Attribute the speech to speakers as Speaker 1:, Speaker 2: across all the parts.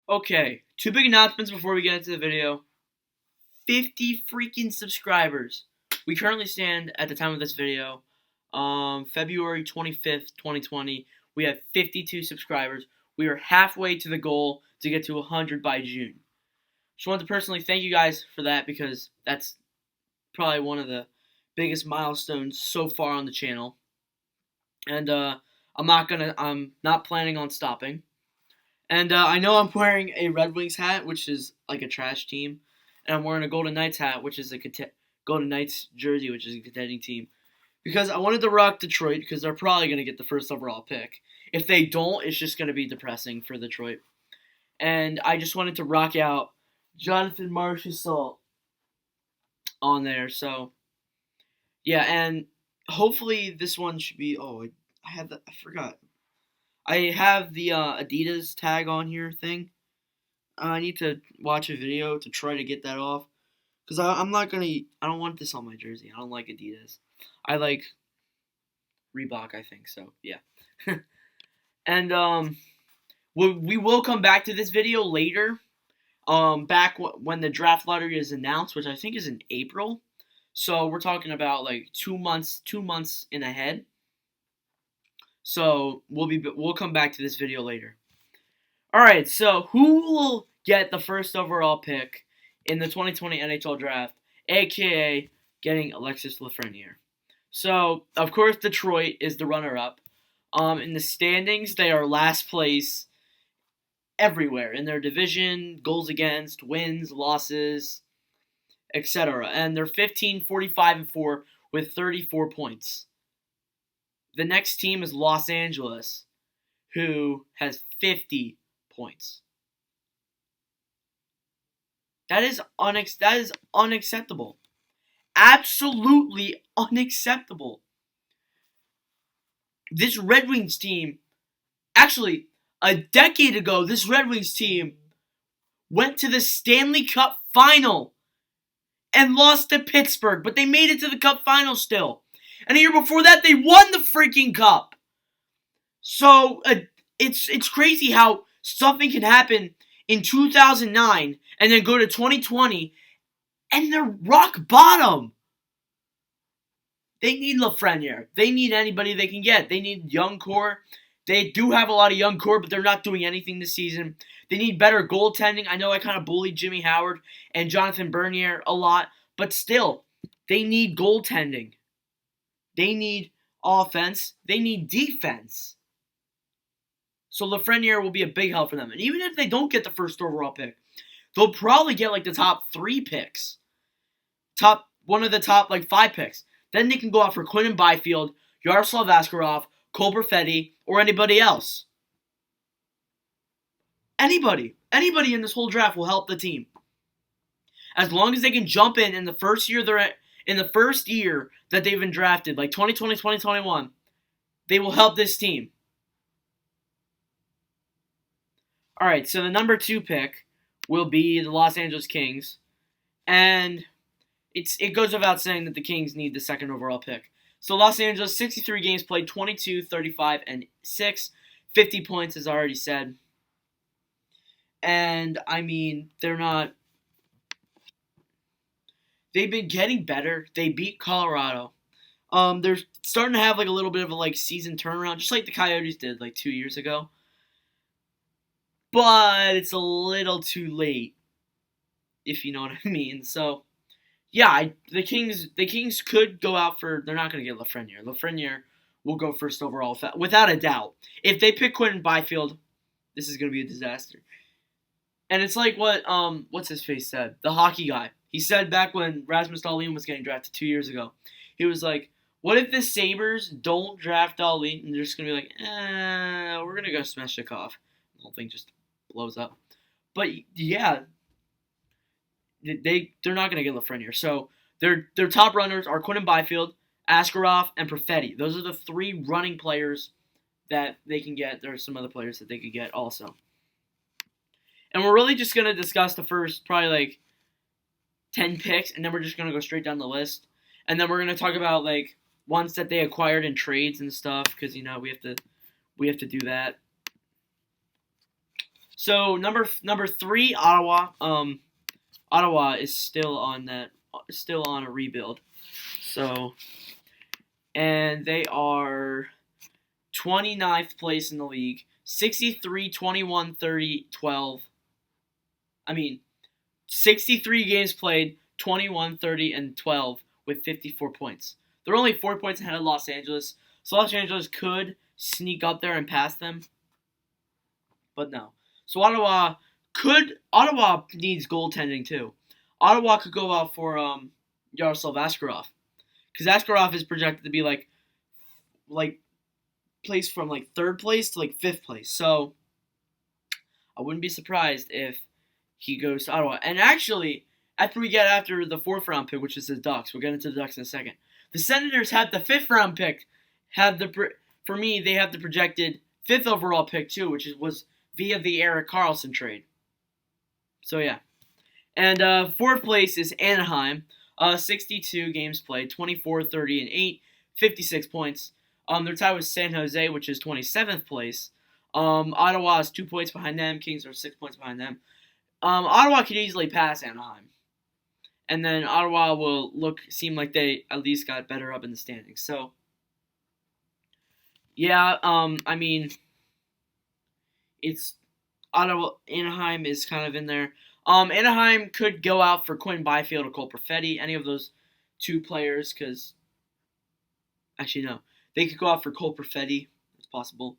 Speaker 1: Okay, two big announcements before we get into the video. 50 freaking subscribers. We currently stand at the time of this video, February 25th, 2020. We have 52 subscribers. We are halfway to the goal to get to 100 by June. Just wanted to personally thank you guys for that because that's probably one of the biggest milestones so far on the channel. And I'm not planning on stopping. And I know I'm wearing a Red Wings hat, which is like a trash team, and I'm wearing a Golden Knights hat, which is a Golden Knights jersey, which is a contending team. Because I wanted to rock Detroit, because they're probably going to get the first overall pick. If they don't, it's just going to be depressing for Detroit. And I just wanted to rock out Jonathan Marchessault on there. So, yeah, and hopefully this one should be... Oh, I forgot. I have the Adidas tag on here thing. I need to watch a video to try to get that off. Because I'm not going to... I don't want this on my jersey. I don't like Adidas. I like Reebok, I think. So, yeah. And we will come back to this video later. Back when the draft lottery is announced, which I think is in April. So, we're talking about like 2 months in ahead. So we'll come back to this video later. All right, so who will get the first overall pick in the 2020 NHL draft, aka getting Alexis Lafreniere? So of course Detroit is the runner-up. In the standings, they are last place everywhere in their division, goals against, wins, losses, etc. And they're 15, 45, and 4 with 34 points. The next team is Los Angeles, who has 50 points. That is unacceptable. Absolutely unacceptable. This Red Wings team, actually, a decade ago, this Red Wings team went to the Stanley Cup final and lost to Pittsburgh, but they made it to the Cup final still. And a year before that, they won the freaking Cup. So, it's crazy how something can happen in 2009 and then go to 2020 and they're rock bottom. They need Lafreniere. They need anybody they can get. They need young core. They do have a lot of young core, but they're not doing anything this season. They need better goaltending. I know I kind of bullied Jimmy Howard and Jonathan Bernier a lot, but still, they need goaltending. They need offense. They need defense. So Lafreniere will be a big help for them. And even if they don't get the first overall pick, they'll probably get like the top 3 picks. One of the top like 5 picks. Then they can go out for Quinton Byfield, Yaroslav Askarov, Cole Perfetti, or anybody else. Anybody in this whole draft will help the team. As long as they can jump in the first year that they've been drafted, like 2020, 2021, they will help this team. All right, so the number 2 pick will be the Los Angeles Kings, and it goes without saying that the Kings need the second overall pick. So Los Angeles, 63 games played, 22, 35, and 6, 50 points, as I already said. And, I mean, they've been getting better. They beat Colorado. They're starting to have like a little bit of a like season turnaround, just like the Coyotes did like 2 years ago. But it's a little too late, if you know what I mean. So, yeah, the Kings could go out for... They're not going to get Lafreniere. Lafreniere will go first overall, without a doubt. If they pick Quinton Byfield, this is going to be a disaster. And it's like what, what's-his-face said? The hockey guy. He said back when Rasmus Dahlin was getting drafted 2 years ago, he was like, what if the Sabres don't draft Dahlin and they're just going to be like, we're going to go Svechnikov. The whole thing just blows up. But, yeah, they're not going to get Lafreniere. So their top runners are Quinton Byfield, Askarov, and Perfetti. Those are the 3 running players that they can get. There are some other players that they could get also. And we're really just going to discuss the first probably like 10 picks, and then we're just going to go straight down the list. And then we're going to talk about like ones that they acquired in trades and stuff, because, you know, we have to do that. So number 3, Ottawa. Ottawa is still on a rebuild. So, and they are 29th place in the league. 63, 21, 30, 12. I mean, 63 games played, 21, 30, and 12 with 54 points. They're only 4 points ahead of Los Angeles. So Los Angeles could sneak up there and pass them. But no. So Ottawa needs goaltending too. Ottawa could go out for Yaroslav Askarov. Because Askarov is projected to be like placed from like 3rd place to like 5th place. So I wouldn't be surprised if he goes to Ottawa. And actually, after the 4th round pick, which is the Ducks, we'll get into the Ducks in a second. The Senators have the 5th round pick. For me, they have the projected 5th overall pick too, which was via the Erik Karlsson trade. So yeah. And 4th place is Anaheim. 62 games played, 24, 30, and 8, 56 points. They're tied with San Jose, which is 27th place. Ottawa is 2 points behind them. Kings are 6 points behind them. Ottawa could easily pass Anaheim. And then Ottawa will seem like they at least got better up in the standings. So, yeah, I mean, it's Anaheim is kind of in there. Anaheim could go out for Quinn Byfield or Cole Perfetti, any of those 2 players, because actually no, they could go out for Cole Perfetti. It's possible.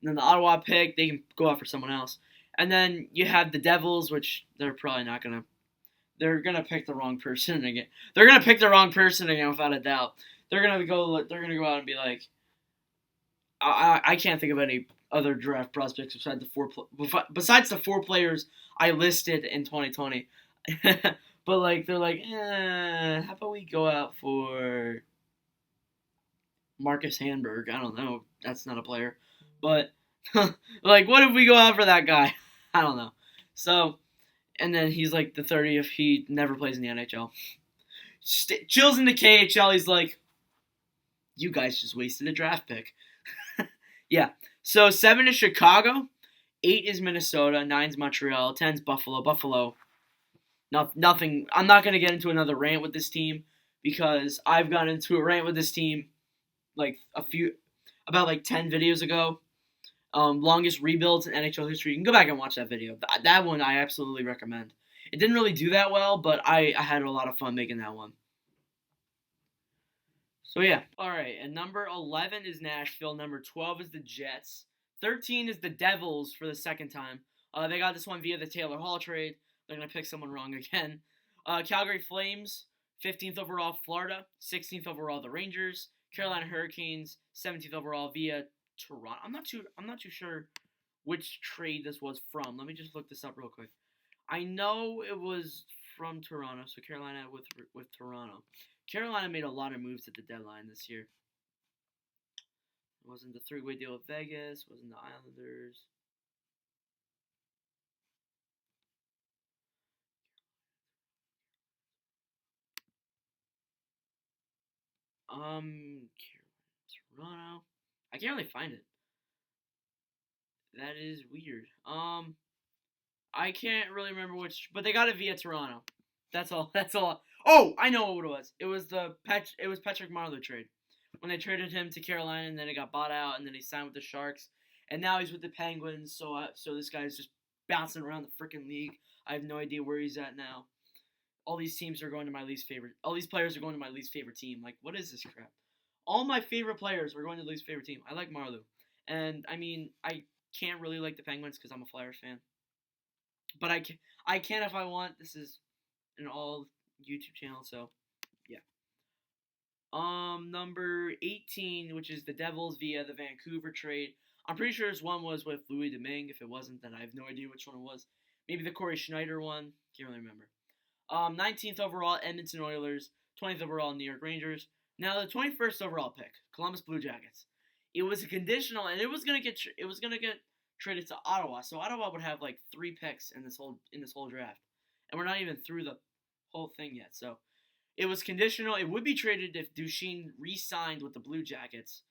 Speaker 1: And then the Ottawa pick, they can go out for someone else. And then you have the Devils, which they're probably not gonna. They're gonna pick the wrong person again. They're gonna pick the wrong person again, without a doubt. They're gonna go out and be like, I can't think of any other draft prospects besides the 4 players I listed in 2020. But like they're like, how about we go out for Marcus Hamburg? I don't know. That's not a player. But like, what if we go out for that guy? I don't know. So, and then he's like the 30th. He never plays in the NHL. Chills in the KHL. He's like, you guys just wasted a draft pick. Yeah. So 7 is Chicago, 8 is Minnesota, 9 is Montreal, 10 is Buffalo. Buffalo. Nothing. I'm not gonna get into another rant with this team because I've gotten into a rant with this team like about 10 videos ago. Longest rebuilds in NHL history. You can go back and watch that video. That one I absolutely recommend. It didn't really do that well, but I had a lot of fun making that one. So yeah. Alright, and number 11 is Nashville. Number 12 is the Jets. 13 is the Devils for the second time. They got this one via the Taylor Hall trade. They're going to pick someone wrong again. Calgary Flames, 15th overall Florida. 16th overall the Rangers. Carolina Hurricanes, 17th overall via Toronto. I'm not too sure which trade this was from. Let me just look this up real quick. I know it was from Toronto, so Carolina with Toronto. Carolina made a lot of moves at the deadline this year. It wasn't the 3-way deal with Vegas, wasn't the Islanders. Toronto. I can't really find it. That is weird. I can't really remember which, but they got it via Toronto. That's all. That's all. Oh, I know what it was. It was Patrick Marleau trade. When they traded him to Carolina, and then it got bought out, and then he signed with the Sharks, and now he's with the Penguins. So this guy's just bouncing around the freaking league. I have no idea where he's at now. All these teams are going to my least favorite. All these players are going to my least favorite team. Like, what is this crap? All my favorite players are going to the least favorite team. I like Marleau, and I mean, I can't really like the Penguins because I'm a Flyers fan. But I can if I want. This is an all YouTube channel, so yeah. Number 18, which is the Devils via the Vancouver trade. I'm pretty sure this one was with Louis Domingue. If it wasn't, then I have no idea which one it was. Maybe the Corey Schneider one. Can't really remember. 19th overall, Edmonton Oilers. 20th overall, New York Rangers. Now the 21st overall pick, Columbus Blue Jackets. It was a conditional, and it was gonna get traded to Ottawa. So Ottawa would have like 3 picks in this whole draft, and we're not even through the whole thing yet. So it was conditional. It would be traded if Duchene re-signed with the Blue Jackets,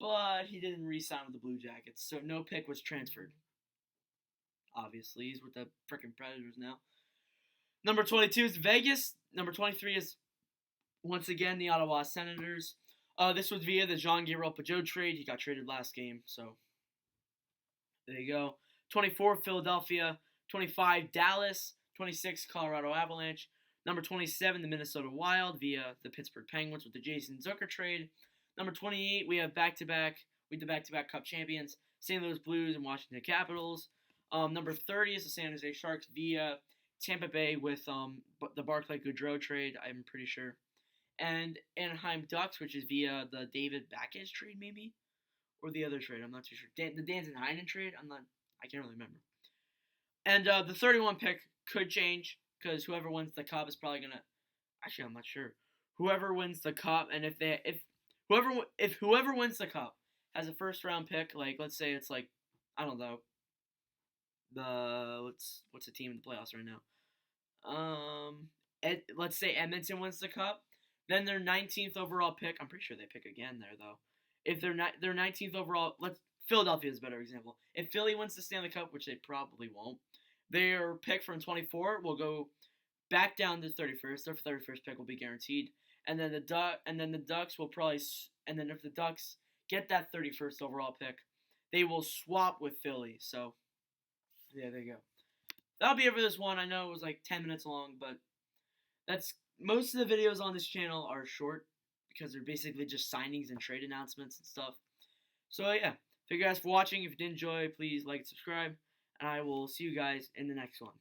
Speaker 1: but he didn't re-sign with the Blue Jackets, so no pick was transferred. obviously. He's with the freaking Predators now. Number 22 is Vegas. Number 23 is, once again, the Ottawa Senators. This was via the Jean-Gabriel Pageau trade. He got traded last game, so there you go. 24, Philadelphia. 25, Dallas. 26, Colorado Avalanche. Number 27, the Minnesota Wild via the Pittsburgh Penguins with the Jason Zucker trade. Number 28, we have back-to-back with the back-to-back Cup champions, St. Louis Blues and Washington Capitals. Number 30 is the San Jose Sharks via Tampa Bay with the Barclay Goodrow trade, I'm pretty sure. And Anaheim Ducks, which is via the David Backes trade, maybe? Or the other trade, I'm not too sure. The Danton Heinen trade? I can't really remember. And the 31 pick could change, because whoever wins the Cup is probably gonna. Actually, I'm not sure. Whoever wins the Cup, and if whoever wins the Cup has a first round pick, like let's say it's like, I don't know, what's the team in the playoffs right now? Let's say Edmonton wins the Cup, then their 19th overall pick. I'm pretty sure they pick again there though. If their 19th overall, Philadelphia is a better example. If Philly wins the Stanley Cup, which they probably won't, their pick from 24 will go back down to 31st. Their 31st pick will be guaranteed, and then the Ducks will probably, and then if the Ducks get that 31st overall pick, they will swap with Philly. So yeah, there you go. That'll be it for this one. I know it was like 10 minutes long, but that's most of the videos on this channel are short because they're basically just signings and trade announcements and stuff. So yeah, thank you guys for watching. If you did enjoy, please like and subscribe, and I will see you guys in the next one.